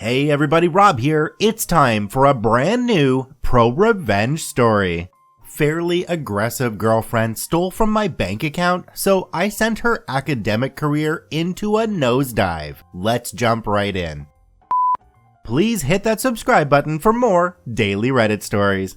Hey everybody, Rob here. It's time for a brand new ProRevenge story. Fairly aggressive girlfriend stole from my bank account, so I sent her academic career into a nosedive. Let's jump right in. Please hit that subscribe button for more daily Reddit stories.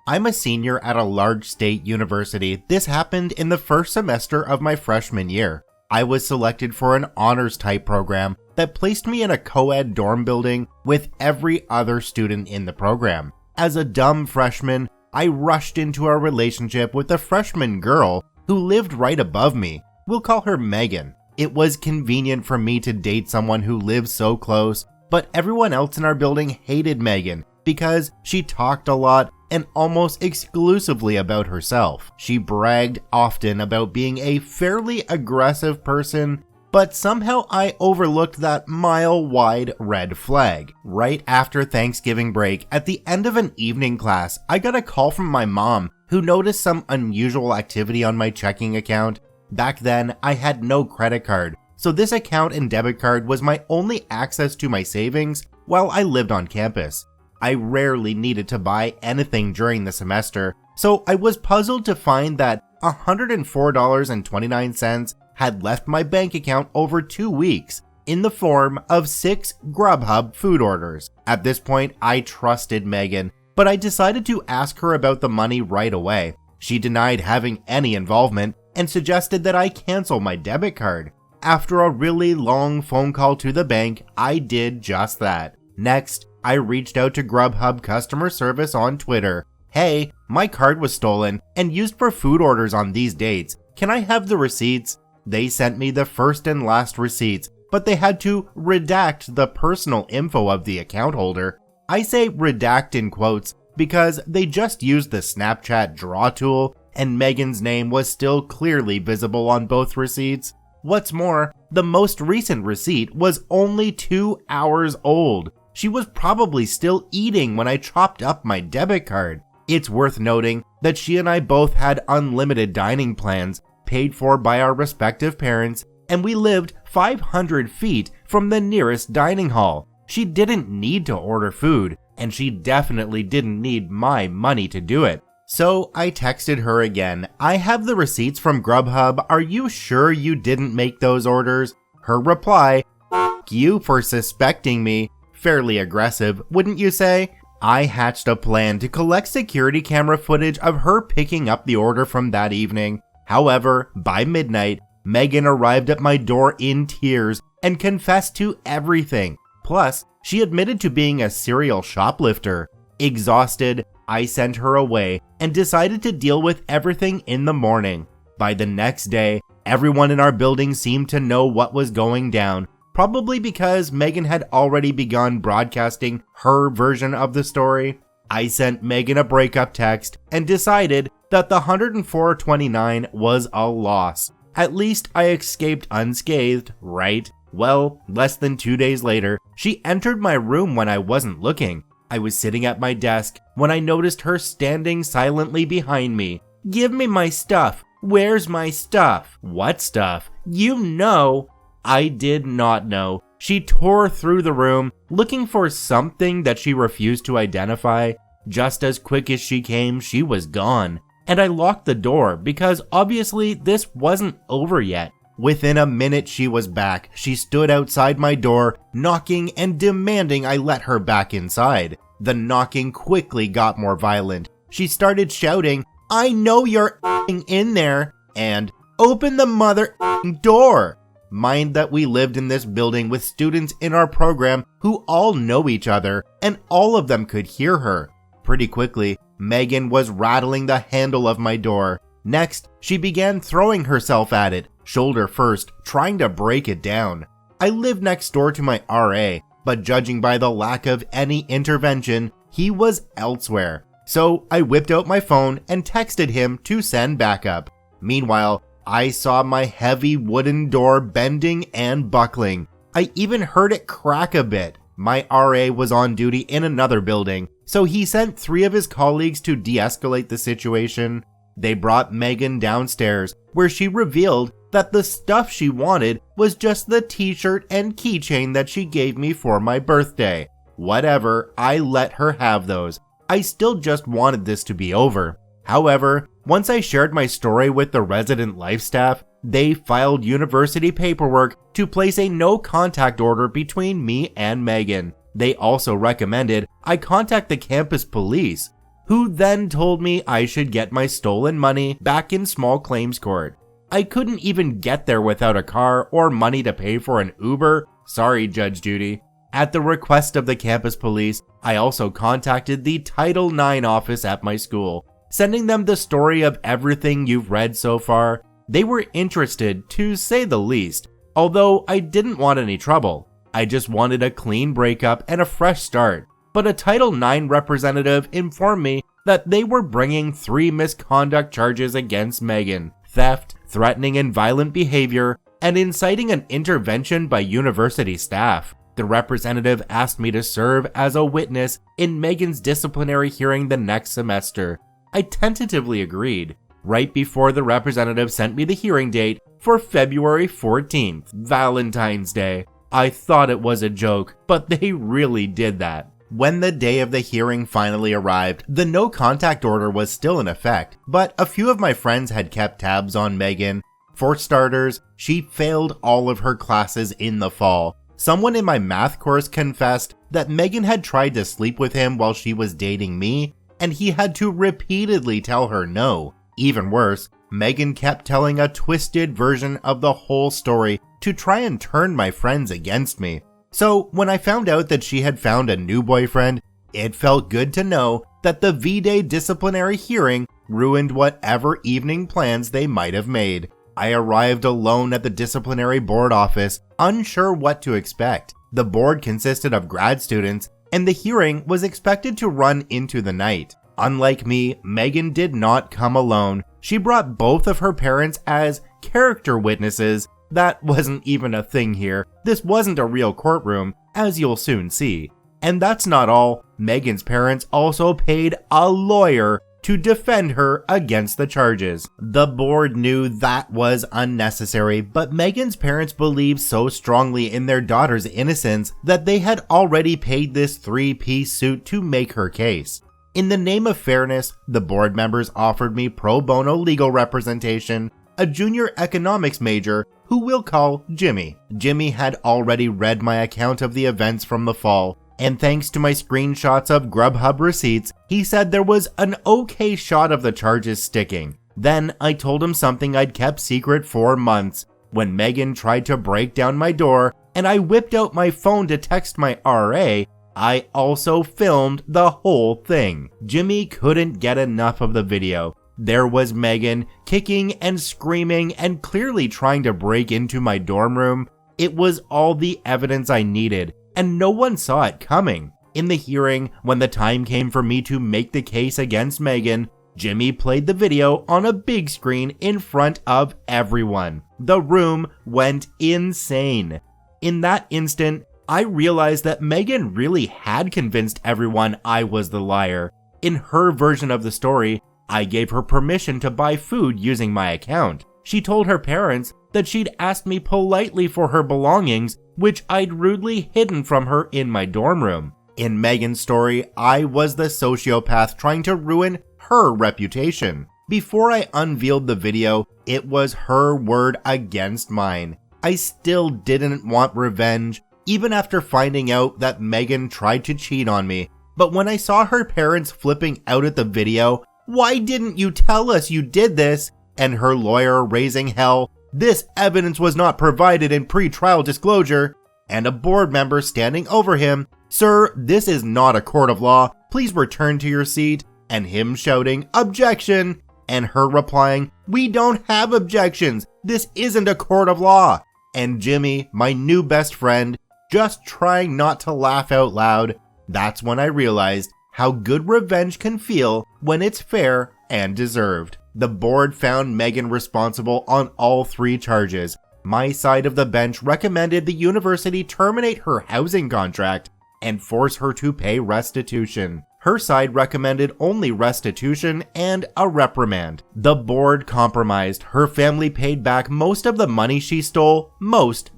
I'm a senior at a large state university. This happened in the first semester of my freshman year. I was selected for an honors type program that placed me in a co-ed dorm building with every other student in the program. As a dumb freshman, I rushed into a relationship with a freshman girl who lived right above me. We'll call her Megan. It was convenient for me to date someone who lived so close, but everyone else in our building hated Megan because she talked a lot and almost exclusively about herself. She bragged often about being a fairly aggressive person, but somehow I overlooked that mile-wide red flag. Right after Thanksgiving break, at the end of an evening class, I got a call from my mom who noticed some unusual activity on my checking account. Back then, I had no credit card, so this account and debit card was my only access to my savings while I lived on campus. I rarely needed to buy anything during the semester, so I was puzzled to find that $104.29 had left my bank account over 2 weeks in the form of 6 Grubhub food orders. At this point, I trusted Megan, but I decided to ask her about the money right away. She denied having any involvement and suggested that I cancel my debit card. After a really long phone call to the bank, I did just that. Next, I reached out to Grubhub customer service on Twitter. Hey, my card was stolen and used for food orders on these dates. Can I have the receipts? They sent me the first and last receipts, but they had to redact the personal info of the account holder. I say redact in quotes because they just used the Snapchat draw tool and Megan's name was still clearly visible on both receipts. What's more, the most recent receipt was only 2 hours old. She was probably still eating when I chopped up my debit card. It's worth noting that she and I both had unlimited dining plans paid for by our respective parents, and we lived 500 feet from the nearest dining hall. She didn't need to order food, and she definitely didn't need my money to do it. So I texted her again. I have the receipts from Grubhub. Are you sure you didn't make those orders? Her reply, "F you for suspecting me." Fairly aggressive, wouldn't you say? I hatched a plan to collect security camera footage of her picking up the order from that evening. However, by midnight, Megan arrived at my door in tears and confessed to everything. Plus, she admitted to being a serial shoplifter. Exhausted, I sent her away and decided to deal with everything in the morning. By the next day, everyone in our building seemed to know what was going down. Probably because Megan had already begun broadcasting her version of the story. I sent Megan a breakup text and decided that the $104.29 was a loss. At least I escaped unscathed, right? Well, less than 2 days later, she entered my room when I wasn't looking. I was sitting at my desk when I noticed her standing silently behind me. "Give me my stuff. Where's my stuff?" "What stuff?" "You know." I did not know. She tore through the room, looking for something that she refused to identify. Just as quick as she came, she was gone. And I locked the door because obviously this wasn't over yet. Within a minute she was back. She stood outside my door, knocking and demanding I let her back inside. The knocking quickly got more violent. She started shouting, "I know you're in there," and "Open the mother door." Mind that we lived in this building with students in our program who all know each other, and all of them could hear her. Pretty quickly, Megan was rattling the handle of my door. Next, she began throwing herself at it, shoulder first, trying to break it down. I lived next door to my RA, but judging by the lack of any intervention, he was elsewhere. So I whipped out my phone and texted him to send backup. Meanwhile, I saw my heavy wooden door bending and buckling. I even heard it crack a bit. My RA was on duty in another building, so he sent 3 of his colleagues to de-escalate the situation. They brought Megan downstairs, where she revealed that the stuff she wanted was just the t-shirt and keychain that she gave me for my birthday. Whatever, I let her have those. I still just wanted this to be over. However, once I shared my story with the resident life staff, they filed university paperwork to place a no contact order between me and Megan. They also recommended I contact the campus police, who then told me I should get my stolen money back in small claims court. I couldn't even get there without a car or money to pay for an Uber. Sorry, Judge Judy. At the request of the campus police, I also contacted the Title IX office at my school, sending them the story of everything you've read so far. They were interested, to say the least, although I didn't want any trouble. I just wanted a clean breakup and a fresh start. But a Title IX representative informed me that they were bringing 3 misconduct charges against Megan: theft, threatening and violent behavior, and inciting an intervention by university staff. The representative asked me to serve as a witness in Megan's disciplinary hearing the next semester. I tentatively agreed, right before the representative sent me the hearing date for February 14th, Valentine's Day. I thought it was a joke, but they really did that. When the day of the hearing finally arrived, the no contact order was still in effect, but a few of my friends had kept tabs on Megan. For starters, she failed all of her classes in the fall. Someone in my math course confessed that Megan had tried to sleep with him while she was dating me, and he had to repeatedly tell her no. Even worse, Megan kept telling a twisted version of the whole story to try and turn my friends against me. So when I found out that she had found a new boyfriend, it felt good to know that the V-Day disciplinary hearing ruined whatever evening plans they might have made. I arrived alone at the disciplinary board office, unsure what to expect. The board consisted of grad students, and the hearing was expected to run into the night. Unlike me, Megan did not come alone. She brought both of her parents as character witnesses. That wasn't even a thing here. This wasn't a real courtroom, as you'll soon see. And that's not all. Megan's parents also paid a lawyer to defend her against the charges. The board knew that was unnecessary, but Megan's parents believed so strongly in their daughter's innocence that they had already paid this 3-piece suit to make her case. In the name of fairness, the board members offered me pro bono legal representation, a junior economics major who we'll call Jimmy. Jimmy had already read my account of the events from the fall, and thanks to my screenshots of Grubhub receipts, he said there was an okay shot of the charges sticking. Then I told him something I'd kept secret for months. When Megan tried to break down my door and I whipped out my phone to text my RA, I also filmed the whole thing. Jimmy couldn't get enough of the video. There was Megan kicking and screaming and clearly trying to break into my dorm room. It was all the evidence I needed, and no one saw it coming. In the hearing, when the time came for me to make the case against Megan, Jimmy played the video on a big screen in front of everyone. The room went insane. In that instant, I realized that Megan really had convinced everyone I was the liar. In her version of the story, I gave her permission to buy food using my account. She told her parents that she'd asked me politely for her belongings, which I'd rudely hidden from her in my dorm room. In Megan's story, I was the sociopath trying to ruin her reputation. Before I unveiled the video, it was her word against mine. I still didn't want revenge, even after finding out that Megan tried to cheat on me. But when I saw her parents flipping out at the video, "Why didn't you tell us you did this?" and her lawyer raising hell, "This evidence was not provided in pre-trial disclosure," and a board member standing over him, "Sir, this is not a court of law, please return to your seat," and him shouting, "Objection," and her replying, "We don't have objections, this isn't a court of law," and Jimmy, my new best friend, just trying not to laugh out loud. That's when I realized how good revenge can feel when it's fair and deserved. The board found Megan responsible on all 3 charges. My side of the bench recommended the university terminate her housing contract and force her to pay restitution. Her side recommended only restitution and a reprimand. The board compromised. Her family paid back most of the money she stole,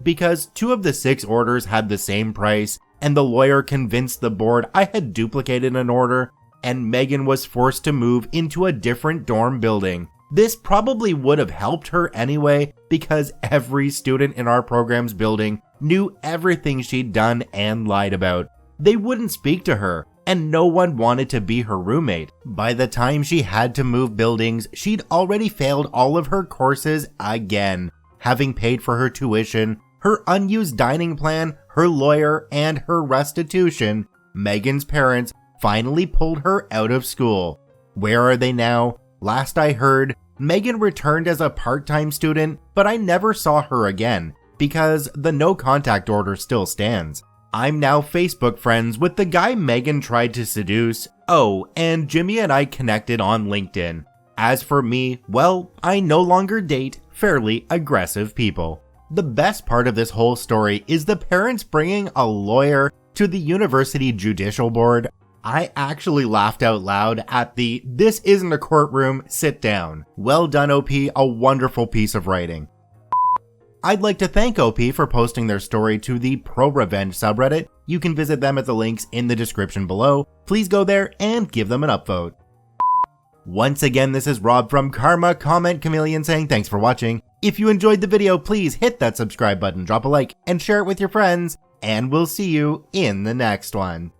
because 2 of the 6 orders had the same price, and the lawyer convinced the board I had duplicated an order, and Megan was forced to move into a different dorm building. This probably would have helped her anyway, because every student in our program's building knew everything she'd done and lied about. They wouldn't speak to her, and no one wanted to be her roommate. By the time she had to move buildings, she'd already failed all of her courses again, having paid for her tuition, her unused dining plan, her lawyer, and her restitution. Megan's parents finally pulled her out of school. Where are they now? Last I heard, Megan returned as a part-time student, but I never saw her again, because the no contact order still stands. I'm now Facebook friends with the guy Megan tried to seduce. Oh, and Jimmy and I connected on LinkedIn. As for me, well, I no longer date fairly aggressive people. The best part of this whole story is the parents bringing a lawyer to the university judicial board. I actually laughed out loud at the "this isn't a courtroom, sit down." Well done, OP, a wonderful piece of writing. I'd like to thank OP for posting their story to the ProRevenge subreddit. You can visit them at the links in the description below. Please go there and give them an upvote. Once again, this is Rob from Karma Comment Chameleon saying thanks for watching. If you enjoyed the video, please hit that subscribe button, drop a like, and share it with your friends, and we'll see you in the next one.